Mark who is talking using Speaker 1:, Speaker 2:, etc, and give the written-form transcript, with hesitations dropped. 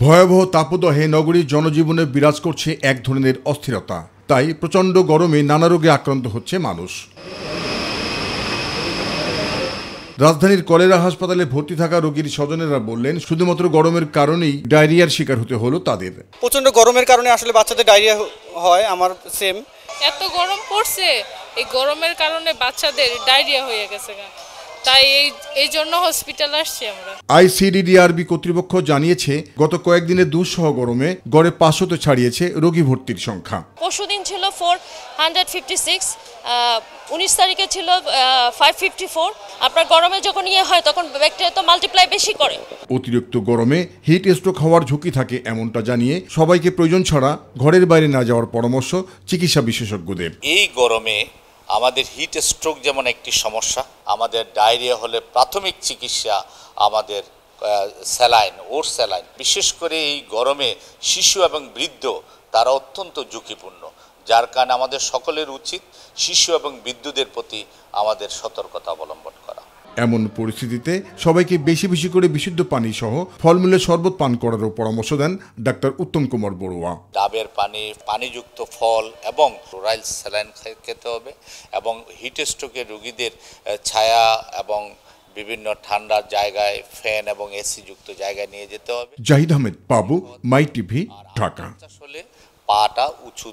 Speaker 1: ভয়াবহ তাপদাহে নগরীর জনজীবনে বিরাজ করছে এক ধরনের অস্থিরতা। তাই প্রচণ্ড গরমে নানা রোগে আক্রান্ত হচ্ছে মানুষ। রাজধানীর কলেরা হাসপাতালে ভর্তি থাকা রোগীর স্বজনেরা বললেন, শুধুমাত্র গরমের কারণেই ডায়রিয়ার শিকার হতে হলো তাদের।
Speaker 2: প্রচণ্ড গরমের কারণে আসলে বাচ্চাদের ডায়রিয়া হয়। আমার সেম।
Speaker 3: এত গরম পড়ছে, এই গরমের কারণে বাচ্চাদের ডায়রিয়া হয়ে গেছে, তাই এই জন্য হসপিটাল আসছি আমরা।
Speaker 1: আইসিডিডিআরবি কর্তৃপক্ষ জানিয়েছে, গত কয়েকদিনে দুঃসহ গরমে গড়ে 500 ছাড়িয়েছে রোগী ভর্তির সংখ্যা।
Speaker 4: পরশুদিন ছিল 456, 19 তারিখে ছিল 554। আপনার গরমে যখন হয় তখন ব্যাকটেরিয়া তো মাল্টিপ্লাই বেশি করে।
Speaker 1: অতিরিক্ত গরমে হিট স্ট্রোক হওয়ার ঝুঁকি থাকে এমনটা জানিয়ে সবাইকে প্রয়োজন ছাড়া ঘরের বাইরে না যাওয়ার পরামর্শ চিকিৎসা বিশেষজ্ঞদের।
Speaker 5: এই গরমে আমাদের হিট স্ট্রোক যেমন একটি সমস্যা, আমাদের ডায়রিয়া হলে প্রাথমিক চিকিৎসা আমাদের স্যালাইন, স্যালাইন। বিশেষ করে এই গরমে শিশু এবং বৃদ্ধ তারা অত্যন্ত ঝুঁকিপূর্ণ, যার কারণে আমাদের সকলের উচিত শিশু এবং বৃদ্ধদের প্রতি আমাদের সতর্কতা অবলম্বন করা।
Speaker 1: এমন পরিস্থিতিতে সবাইকে বেশি বেশি করে বিশুদ্ধ পানি সহ ফলমূলের শরবত পান করারও পরামর্শ দেন ডাক্তার উত্তম কুমার বড়ুয়া।
Speaker 5: ডাবের পানি, পানিযুক্ত ফল এবং ওরাল স্যালাইন খেতে হবে এবং হিট স্ট্রোকের রোগীদের ছায়া এবং বিভিন্ন ঠান্ডা জায়গায় ফ্যান এবং এসি যুক্ত জায়গায় নিয়ে যেতে হবে।
Speaker 1: জাহিদ আহমেদ, পাবু, মাই টিভি, ঢাকা।
Speaker 5: আসলে পাটা উঁচু